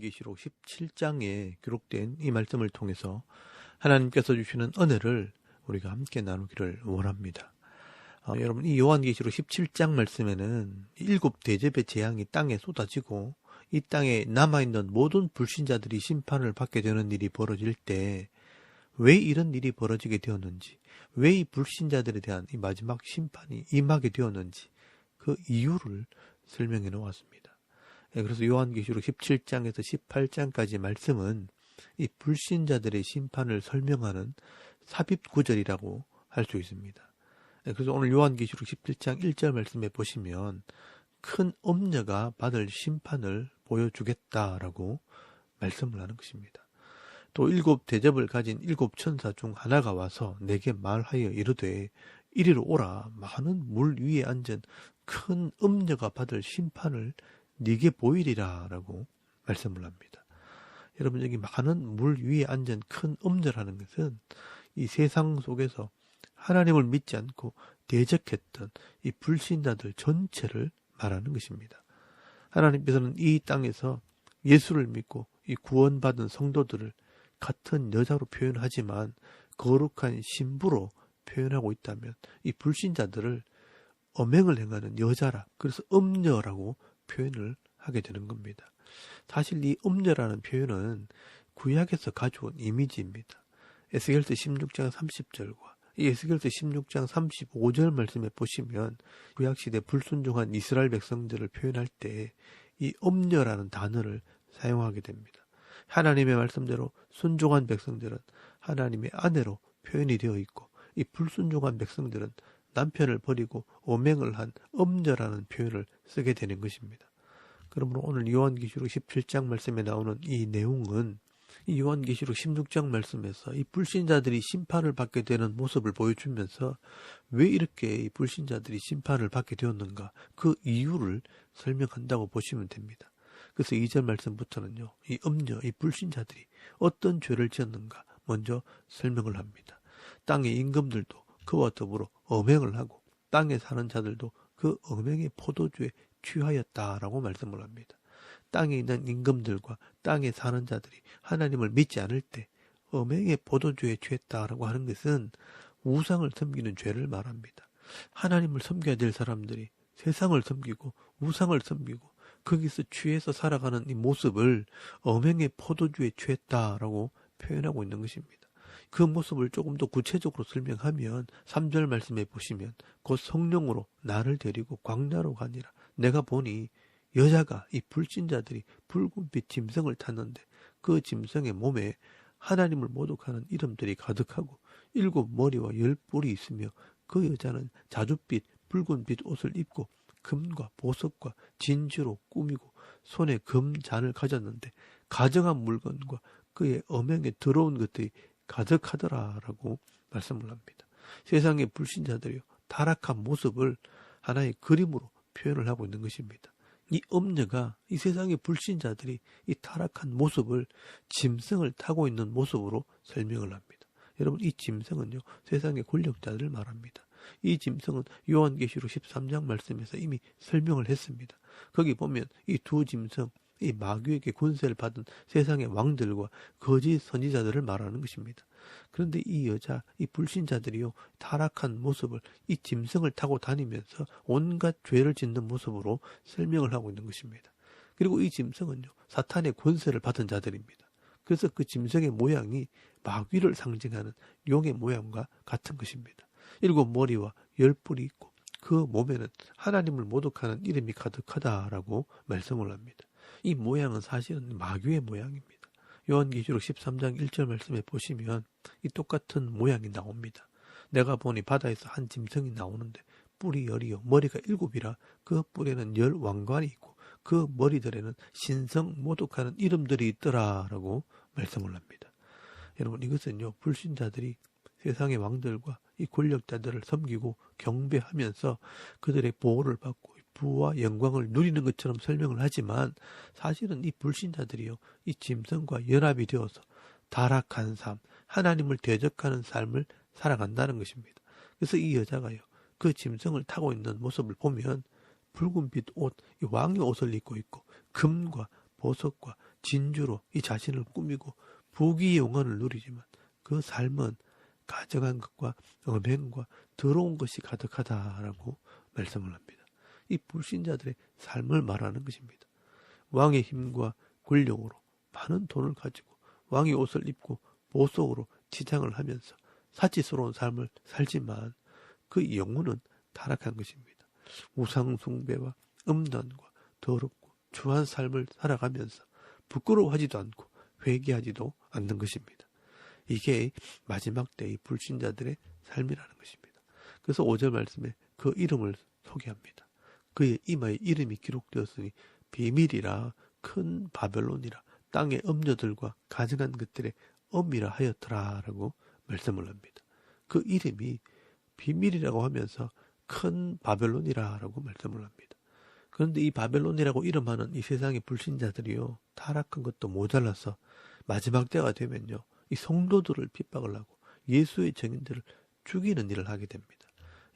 요한계시록 17장에 기록된 이 말씀을 통해서 하나님께서 주시는 은혜를 우리가 함께 나누기를 원합니다. 여러분, 이 요한계시록 17장 말씀에는 7대접의 재앙이 땅에 쏟아지고 이 땅에 남아있는 모든 불신자들이 심판을 받게 되는 일이 벌어질 때 왜 이런 일이 벌어지게 되었는지, 왜 이 불신자들에 대한 이 마지막 심판이 임하게 되었는지 그 이유를 설명해 놓았습니다. 그래서 요한계시록 17장에서 18장까지 말씀은 이 불신자들의 심판을 설명하는 삽입구절이라고 할 수 있습니다. 그래서 오늘 요한계시록 17장 1절 말씀에 보시면 큰 엄녀가 받을 심판을 보여주겠다라고 말씀을 하는 것입니다. 또 7대접을 가진 7천사 중 하나가 와서 내게 말하여 이르되 이리로 오라. 많은 물 위에 앉은 큰 엄녀가 받을 심판을 네게 보이리라 라고 말씀을 합니다. 여러분, 여기 많은 물 위에 앉은 큰 엄녀라는 것은 이 세상 속에서 하나님을 믿지 않고 대적했던 이 불신자들 전체를 말하는 것입니다. 하나님께서는 이 땅에서 예수를 믿고 이 구원받은 성도들을 같은 여자로 표현하지만 거룩한 신부로 표현하고 있다면 이 불신자들을 엄행을 행하는 여자라, 그래서 엄녀라고 표현을 하게 되는 겁니다. 사실 이 엄녀라는 표현은 구약에서 가져온 이미지입니다. 에스겔서 16장 30절과 이 에스겔서 16장 35절 말씀에 보시면 구약시대 불순종한 이스라엘 백성들을 표현할 때 이 엄녀라는 단어를 사용하게 됩니다. 하나님의 말씀대로 순종한 백성들은 하나님의 아내로 표현이 되어 있고 이 불순종한 백성들은 남편을 버리고 오맹을 한 엄녀라는 표현을 쓰게 되는 것입니다. 그러므로 오늘 요한계시록 17장 말씀에 나오는 이 내용은 이 요한계시록 16장 말씀에서 이 불신자들이 심판을 받게 되는 모습을 보여주면서 왜 이렇게 이 불신자들이 심판을 받게 되었는가 그 이유를 설명한다고 보시면 됩니다. 그래서 2절 말씀부터는요, 이 엄녀, 이 불신자들이 어떤 죄를 지었는가 먼저 설명을 합니다. 땅의 임금들도 그와 더불어 엄행을 하고 땅에 사는 자들도 그 엄행의 포도주에 취하였다라고 말씀을 합니다. 땅에 있는 임금들과 땅에 사는 자들이 하나님을 믿지 않을 때 엄행의 포도주에 취했다라고 하는 것은 우상을 섬기는 죄를 말합니다. 하나님을 섬겨야 될 사람들이 세상을 섬기고 우상을 섬기고 거기서 취해서 살아가는 이 모습을 엄행의 포도주에 취했다라고 표현하고 있는 것입니다. 그 모습을 조금 더 구체적으로 설명하면 3절 말씀에 보시면 곧 성령으로 나를 데리고 광야로 가니라. 내가 보니 여자가 이 불신자들이 붉은빛 짐승을 탔는데 그 짐승의 몸에 하나님을 모독하는 이름들이 가득하고 7머리와 10뿔이 있으며 그 여자는 자줏빛 붉은빛 옷을 입고 금과 보석과 진주로 꾸미고 손에 금잔을 가졌는데 가정한 물건과 그의 엄행에 더러운 것들이 가득하더라라고 말씀을 합니다. 세상의 불신자들이요 타락한 모습을 하나의 그림으로 표현을 하고 있는 것입니다. 이 엄녀가 이 세상의 불신자들이 이 타락한 모습을 짐승을 타고 있는 모습으로 설명을 합니다. 여러분, 이 짐승은요 세상의 권력자들을 말합니다. 이 짐승은 요한계시록 13장 말씀에서 이미 설명을 했습니다. 거기 보면 이 두 짐승, 이 마귀에게 권세를 받은 세상의 왕들과 거짓 선지자들을 말하는 것입니다. 그런데 이 여자, 이 불신자들이요 타락한 모습을 이 짐승을 타고 다니면서 온갖 죄를 짓는 모습으로 설명을 하고 있는 것입니다. 그리고 이 짐승은요 사탄의 권세를 받은 자들입니다. 그래서 그 짐승의 모양이 마귀를 상징하는 용의 모양과 같은 것입니다. 7머리와 10뿔이 있고 그 몸에는 하나님을 모독하는 이름이 가득하다라고 말씀을 합니다. 이 모양은 사실은 마귀의 모양입니다. 요한계시록 13장 1절 말씀에 보시면 이 똑같은 모양이 나옵니다. 내가 보니 바다에서 한 짐승이 나오는데 뿔이 10이요 머리가 7이라 그 뿔에는 10 왕관이 있고 그 머리들에는 신성 모독하는 이름들이 있더라라고 말씀을 합니다. 여러분, 이것은요 불신자들이 세상의 왕들과 이 권력자들을 섬기고 경배하면서 그들의 보호를 받고 부와 영광을 누리는 것처럼 설명을 하지만 사실은 이 불신자들이요 이 짐승과 연합이 되어서 타락한 삶, 하나님을 대적하는 삶을 살아간다는 것입니다. 그래서 이 여자가요 그 짐승을 타고 있는 모습을 보면 붉은빛 옷, 이 왕의 옷을 입고 있고 금과 보석과 진주로 이 자신을 꾸미고 부귀 영화를 누리지만 그 삶은 가증한 것과 음행과 더러운 것이 가득하다라고 말씀을 합니다. 이 불신자들의 삶을 말하는 것입니다. 왕의 힘과 권력으로 많은 돈을 가지고 왕의 옷을 입고 보석으로 치장을 하면서 사치스러운 삶을 살지만 그 영혼은 타락한 것입니다. 우상 숭배와 음란과 더럽고 추한 삶을 살아가면서 부끄러워하지도 않고 회개하지도 않는 것입니다. 이게 마지막 때의 불신자들의 삶이라는 것입니다. 그래서 5절 말씀에 그 이름을 소개합니다. 그의 이마에 이름이 기록되었으니 비밀이라 큰 바벨론이라 땅의 엄녀들과 가증한 것들의 엄이라 하였더라라고 말씀을 합니다. 그 이름이 비밀이라고 하면서 큰 바벨론이라고 말씀을 합니다. 그런데 이 바벨론이라고 이름하는 이 세상의 불신자들이요, 타락한 것도 모자라서 마지막 때가 되면요, 이 성도들을 핍박을 하고 예수의 증인들을 죽이는 일을 하게 됩니다.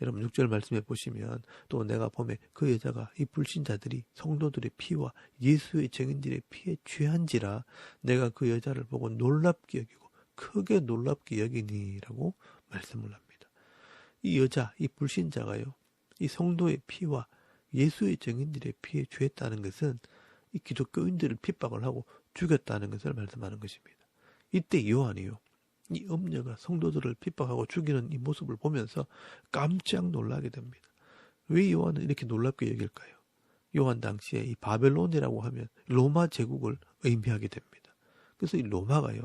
여러분 6절 말씀에 보시면 또 내가 보면 그 여자가 이 불신자들이 성도들의 피와 예수의 증인들의 피에 취한지라 내가 그 여자를 보고 놀랍게 여기고 크게 놀랍게 여기니라고 말씀을 합니다. 이 여자, 이 불신자가요, 이 성도의 피와 예수의 증인들의 피에 취했다는 것은 이 기독교인들을 핍박을 하고 죽였다는 것을 말씀하는 것입니다. 이때 요한이요, 이 엄녀가 성도들을 핍박하고 죽이는 이 모습을 보면서 깜짝 놀라게 됩니다. 왜 요한은 이렇게 놀랍게 여길까요? 요한 당시에 이 바벨론이라고 하면 로마 제국을 의미하게 됩니다. 그래서 이 로마가요,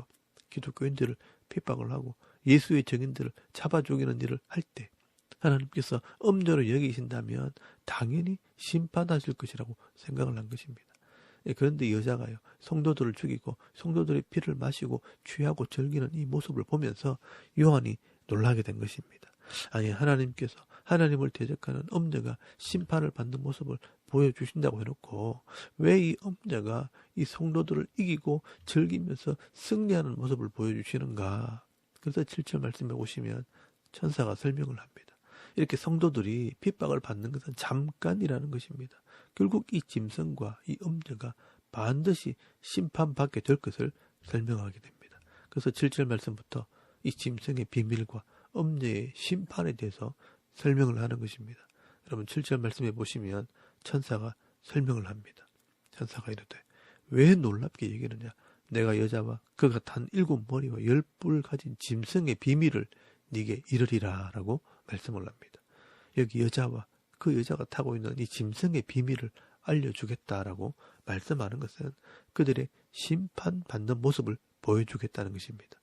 기독교인들을 핍박을 하고 예수의 증인들을 잡아 죽이는 일을 할 때 하나님께서 엄녀로 여기신다면 당연히 심판하실 것이라고 생각을 한 것입니다. 그런데 여자가요, 성도들을 죽이고 성도들의 피를 마시고 취하고 즐기는 이 모습을 보면서 요한이 놀라게 된 것입니다. 아니, 하나님께서 하나님을 대적하는 엄녀가 심판을 받는 모습을 보여주신다고 해놓고 왜 이 엄녀가 이 성도들을 이기고 즐기면서 승리하는 모습을 보여주시는가? 그래서 7절 말씀에 보시면 천사가 설명을 합니다. 이렇게 성도들이 핍박을 받는 것은 잠깐이라는 것입니다. 결국 이 짐승과 이 엄녀가 반드시 심판받게 될 것을 설명하게 됩니다. 그래서 7절 말씀부터 이 짐승의 비밀과 엄녀의 심판에 대해서 설명을 하는 것입니다. 여러분 7절 말씀에 보시면 천사가 설명을 합니다. 천사가 이르되 왜 놀랍게 얘기하느냐? 내가 여자와 그가 탄 7머리와 10뿔 가진 짐승의 비밀을 네게 이르리라 라고 말씀을 합니다. 여기 여자와 그 여자가 타고 있는 이 짐승의 비밀을 알려주겠다라고 말씀하는 것은 그들의 심판받는 모습을 보여주겠다는 것입니다.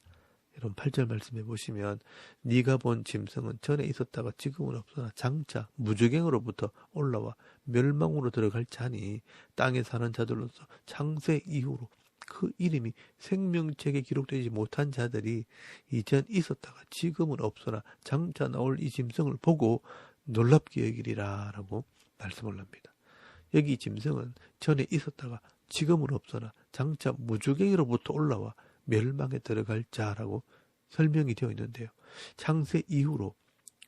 여러분 8절 말씀해 보시면 네가 본 짐승은 전에 있었다가 지금은 없으나 장차 무저갱으로부터 올라와 멸망으로 들어갈 자니 땅에 사는 자들로서 창세 이후로 그 이름이 생명책에 기록되지 못한 자들이 이전 있었다가 지금은 없으나 장차 나올 이 짐승을 보고 놀랍게 여기리라 라고 말씀을 합니다. 여기 짐승은 전에 있었다가 지금은 없으나 장차 무저갱이로부터 올라와 멸망에 들어갈 자라고 설명이 되어 있는데요. 창세 이후로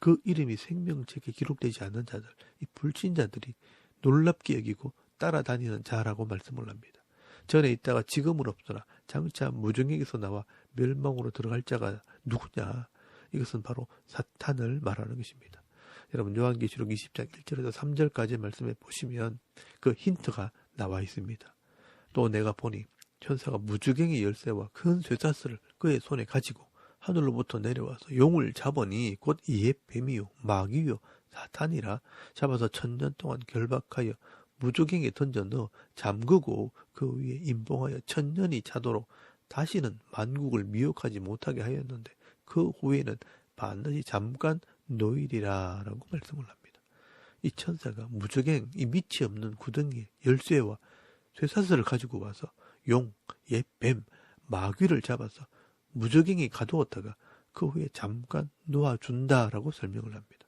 그 이름이 생명책에 기록되지 않는 자들, 이 불신자들이 놀랍게 여기고 따라다니는 자라고 말씀을 합니다. 전에 있다가 지금은 없으나 장차 무저갱에서 나와 멸망으로 들어갈 자가 누구냐? 이것은 바로 사탄을 말하는 것입니다. 여러분 요한계시록 20장 1절에서 3절까지 말씀해 보시면 그 힌트가 나와 있습니다. 또 내가 보니 천사가 무저갱의 열쇠와 큰 쇠사슬을 그의 손에 가지고 하늘로부터 내려와서 용을 잡으니 곧 이에 뱀이요 마귀요 사탄이라 잡아서 1000년 동안 결박하여 무저갱에 던져 넣어 잠그고 그 위에 임봉하여 1000년이 차도록 다시는 만국을 미혹하지 못하게 하였는데 그 후에는 반드시 잠깐 노일이라 라고 말씀을 합니다. 이 천사가 무저갱, 이 밑이 없는 구덩이에 열쇠와 쇠사슬을 가지고 와서 용, 뱀, 마귀를 잡아서 무저갱이 가두었다가 그 후에 잠깐 놓아준다라고 설명을 합니다.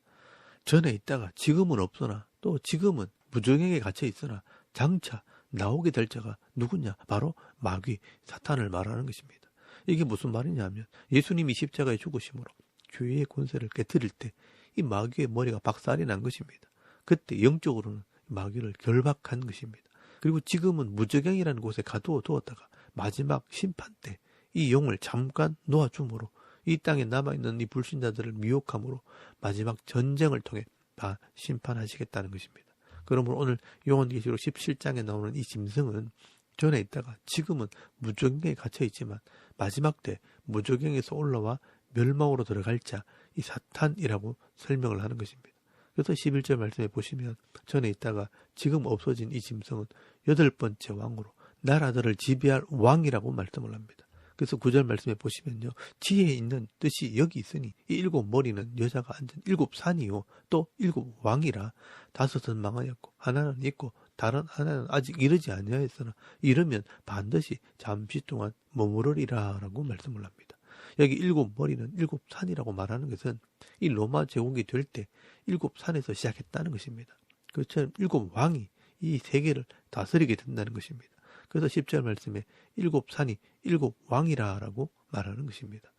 전에 있다가 지금은 없으나 또 지금은 무저갱에 갇혀 있으나 장차 나오게 될 자가 누구냐? 바로 마귀, 사탄을 말하는 것입니다. 이게 무슨 말이냐 하면 예수님이 십자가에 죽으심으로 죄의 권세를 깨뜨릴 때 이 마귀의 머리가 박살이 난 것입니다. 그때 영적으로는 마귀를 결박한 것입니다. 그리고 지금은 무저갱이라는 곳에 가두어 두었다가 마지막 심판 때 이 영을 잠깐 놓아줌으로 이 땅에 남아있는 이 불신자들을 미혹함으로 마지막 전쟁을 통해 다 심판하시겠다는 것입니다. 그러므로 오늘 요한계시록 17장에 나오는 이 짐승은 전에 있다가 지금은 무저갱에 갇혀 있지만 마지막 때 무저갱에서 올라와 멸망으로 들어갈 자, 이 사탄이라고 설명을 하는 것입니다. 그래서 11절 말씀에 보시면 전에 있다가 지금 없어진 이 짐승은 8번째 왕으로 나라들을 지배할 왕이라고 말씀을 합니다. 그래서 9절 말씀에 보시면요. 지혜에 있는 뜻이 여기 있으니 이 7머리는 여자가 앉은 7산이요. 또 7왕이라 5은 망하였고 하나는 있고 다른 하나는 아직 이르지 아니하였으나 이르면 반드시 잠시 동안 머무르리라 라고 말씀을 합니다. 여기 7머리는 7산이라고 말하는 것은 이 로마 제국이 될 때 7산에서 시작했다는 것입니다. 그처럼 7왕이 이 세계를 다스리게 된다는 것입니다. 그래서 10절 말씀에 7산이 7왕이라 라고 말하는 것입니다.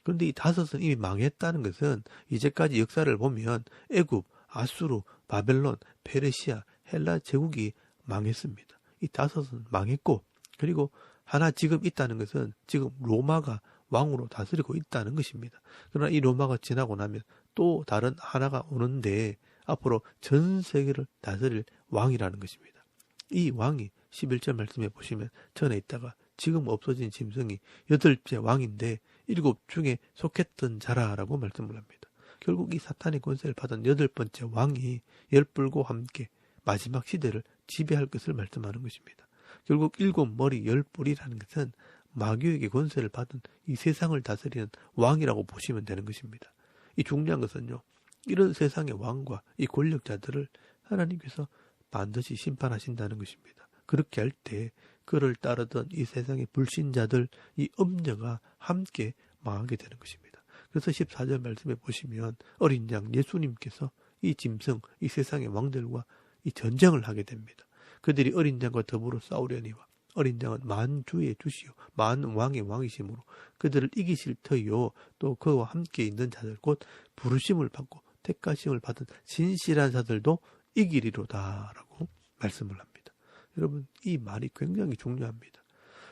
그런데 이 5은 이미 망했다는 것은 이제까지 역사를 보면 애굽, 아수르, 바벨론, 페르시아, 헬라 제국이 망했습니다. 이 5은 망했고 그리고 하나 지금 있다는 것은 지금 로마가 왕으로 다스리고 있다는 것입니다. 그러나 이 로마가 지나고 나면 또 다른 하나가 오는데 앞으로 전 세계를 다스릴 왕이라는 것입니다. 이 왕이 11절 말씀에 보시면 전에 있다가 지금 없어진 짐승이 8째 왕인데 7 중에 속했던 자라라고 말씀을 합니다. 결국 이 사탄의 권세를 받은 8번째 왕이 열불과 함께 마지막 시대를 지배할 것을 말씀하는 것입니다. 결국 7머리 10뿔이라는 것은 마귀에게 권세를 받은 이 세상을 다스리는 왕이라고 보시면 되는 것입니다. 이 중요한 것은요. 이런 세상의 왕과 이 권력자들을 하나님께서 반드시 심판하신다는 것입니다. 그렇게 할 때 그를 따르던 이 세상의 불신자들, 이 음녀가 함께 망하게 되는 것입니다. 그래서 14절 말씀에 보시면 어린 양 예수님께서 이 짐승, 이 세상의 왕들과 이 전쟁을 하게 됩니다. 그들이 어린 양과 더불어 싸우려니와 어린 양은 만주의 주시요 만왕의 왕이시므로 그들을 이기실 터이요 또 그와 함께 있는 자들 곧 부르심을 받고 택하심을 받은 진실한 자들도 이기리로다 라고 말씀을 합니다. 여러분 이 말이 굉장히 중요합니다.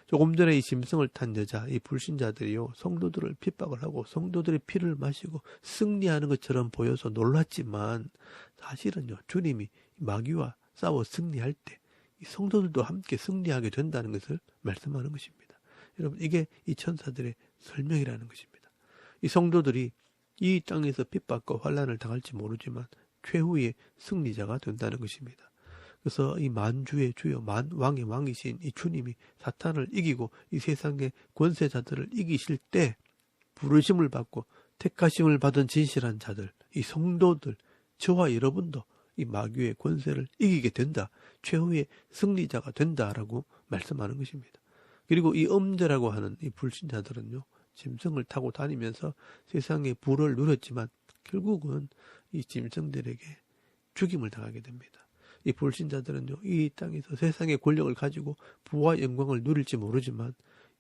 조금 전에 이 짐승을 탄 여자, 이 불신자들이요 성도들을 핍박을 하고 성도들의 피를 마시고 승리하는 것처럼 보여서 놀랐지만 사실은요 주님이 마귀와 싸워 승리할 때 이 성도들도 함께 승리하게 된다는 것을 말씀하는 것입니다. 여러분 이게 이 천사들의 설명이라는 것입니다. 이 성도들이 이 땅에서 핍박과 환난을 당할지 모르지만 최후의 승리자가 된다는 것입니다. 그래서 이 만주의 주여 만왕의 왕이신 이 주님이 사탄을 이기고 이 세상의 권세자들을 이기실 때 부르심을 받고 택하심을 받은 진실한 자들, 이 성도들, 저와 여러분도 이 마귀의 권세를 이기게 된다. 최후의 승리자가 된다라고 말씀하는 것입니다. 그리고 이 음녀라고 하는 이 불신자들은요. 짐승을 타고 다니면서 세상의 부를 누렸지만 결국은 이 짐승들에게 죽임을 당하게 됩니다. 이 불신자들은요. 이 땅에서 세상의 권력을 가지고 부와 영광을 누릴지 모르지만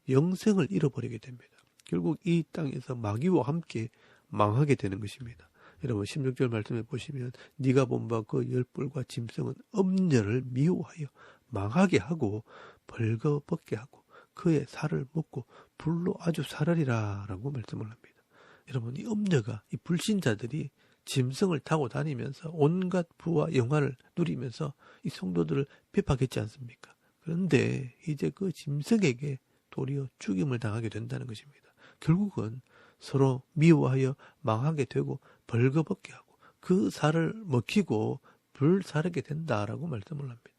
영생을 잃어버리게 됩니다. 결국 이 땅에서 마귀와 함께 망하게 되는 것입니다. 여러분 16절 말씀에 보시면 네가 본 바 그 열불과 짐승은 음녀를 미워하여 망하게 하고 벌거벗게 하고 그의 살을 먹고 불로 아주 살으리라 라고 말씀을 합니다. 여러분 이 음녀가 이 불신자들이 짐승을 타고 다니면서 온갖 부와 영화를 누리면서 이 성도들을 핍박했지 않습니까? 그런데 이제 그 짐승에게 도리어 죽임을 당하게 된다는 것입니다. 결국은 서로 미워하여 망하게 되고 벌거벗게 하고 그 살을 먹히고 불사르게 된다라고 말씀을 합니다.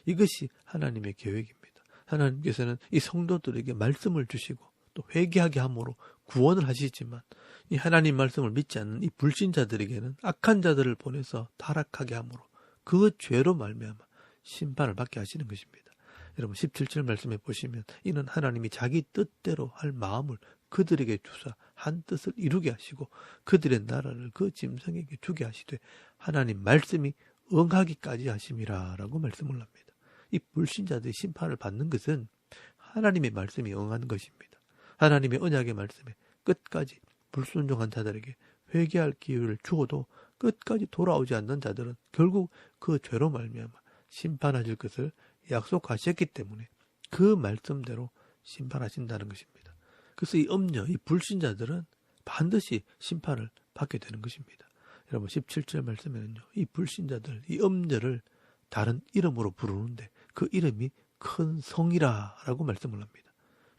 이것이 하나님의 계획입니다. 하나님께서는 이 성도들에게 말씀을 주시고 또 회개하게 함으로 구원을 하시지만 이 하나님 말씀을 믿지 않는 이 불신자들에게는 악한 자들을 보내서 타락하게 함으로 그 죄로 말미암아 심판을 받게 하시는 것입니다. 여러분 17절 말씀해 보시면 이는 하나님이 자기 뜻대로 할 마음을 그들에게 주사 한 뜻을 이루게 하시고 그들의 나라를 그 짐승에게 주게 하시되 하나님 말씀이 응하기까지 하심이라 라고 말씀을 합니다. 이 불신자들이 심판을 받는 것은 하나님의 말씀이 응하는 것입니다. 하나님의 언약의 말씀에 끝까지 불순종한 자들에게 회개할 기회를 주어도 끝까지 돌아오지 않는 자들은 결국 그 죄로 말미암아 심판하실 것을 약속하셨기 때문에 그 말씀대로 심판하신다는 것입니다. 그래서 이 음녀, 이 불신자들은 반드시 심판을 받게 되는 것입니다. 여러분 17절 말씀에는요. 이 불신자들, 이 음녀를 다른 이름으로 부르는데 그 이름이 큰 성이라라고 말씀을 합니다.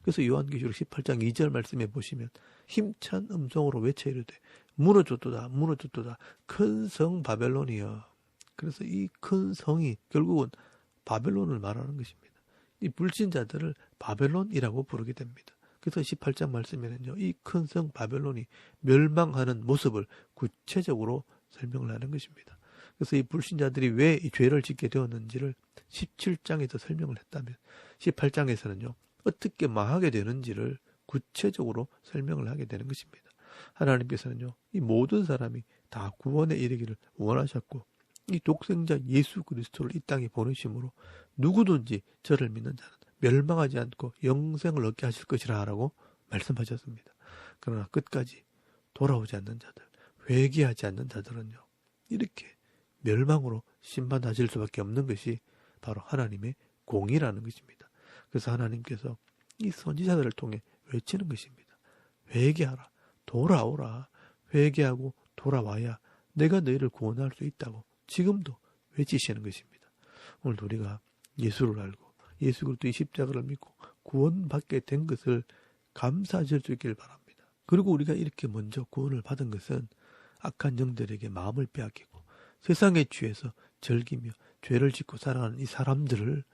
그래서 요한계시록 18장 2절 말씀에 보시면 힘찬 음성으로 외쳐 이르되 무너졌도다 무너졌도다 큰 성 바벨론이여. 그래서 이 큰 성이 결국은 바벨론을 말하는 것입니다. 이 불신자들을 바벨론이라고 부르게 됩니다. 그래서 18장 말씀에는요. 이 큰 성 바벨론이 멸망하는 모습을 구체적으로 설명을 하는 것입니다. 그래서 이 불신자들이 왜 이 죄를 짓게 되었는지를 17장에서 설명을 했다면 18장에서는요. 어떻게 망하게 되는지를 구체적으로 설명을 하게 되는 것입니다. 하나님께서는요. 이 모든 사람이 다 구원에 이르기를 원하셨고 이 독생자 예수 그리스도를 이 땅에 보내심으로 누구든지 저를 믿는 자는 멸망하지 않고 영생을 얻게 하실 것이라 라고 말씀하셨습니다. 그러나 끝까지 돌아오지 않는 자들, 회개하지 않는 자들은요. 이렇게 멸망으로 심판하실 수밖에 없는 것이 바로 하나님의 공의라는 것입니다. 그래서 하나님께서 이 선지자들을 통해 외치는 것입니다. 회개하라, 돌아오라, 회개하고 돌아와야 내가 너희를 구원할 수 있다고 지금도 외치시는 것입니다. 오늘도 우리가 예수를 알고 예수 그리스도의 십자가를 믿고 구원받게 된 것을 감사하실 수 있기를 바랍니다. 그리고 우리가 이렇게 먼저 구원을 받은 것은 악한 영들에게 마음을 빼앗기고 세상에 취해서 즐기며 죄를 짓고 살아가는 이 사람들을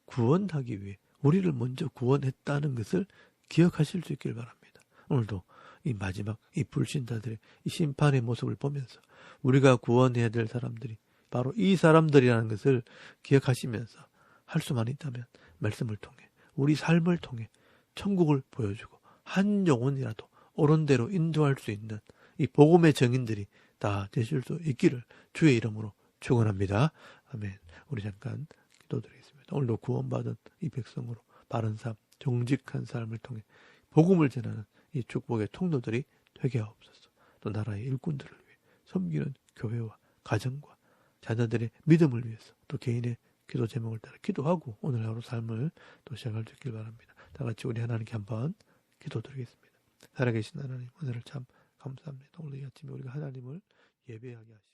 구원하기 위해 우리를 먼저 구원했다는 것을 기억하실 수 있기를 바랍니다. 오늘도 이 마지막 이 불신자들의 이 심판의 모습을 보면서 우리가 구원해야 될 사람들이 바로 이 사람들이라는 것을 기억하시면서 할 수만 있다면 말씀을 통해 우리 삶을 통해 천국을 보여주고 한 영혼이라도 옳은 대로 인도할 수 있는 이 복음의 증인들이 다 되실 수 있기를 주의 이름으로 축원합니다. 아멘. 우리 잠깐 기도드리겠습니다. 오늘도 구원받은 이 백성으로 바른 삶, 정직한 삶을 통해 복음을 전하는 이 축복의 통로들이 되게 하옵소서. 또 나라의 일꾼들을 위해 섬기는 교회와 가정과 자녀들의 믿음을 위해서 또 개인의 기도 제목을 따라 기도하고 오늘 하루 삶을 또 시작할 수 있길 바랍니다. 다 같이 우리 하나님께 한번 기도드리겠습니다. 살아계신 하나님, 오늘을 참 감사합니다. 오늘 이 아침에 우리가 하나님을 예배하게 하시고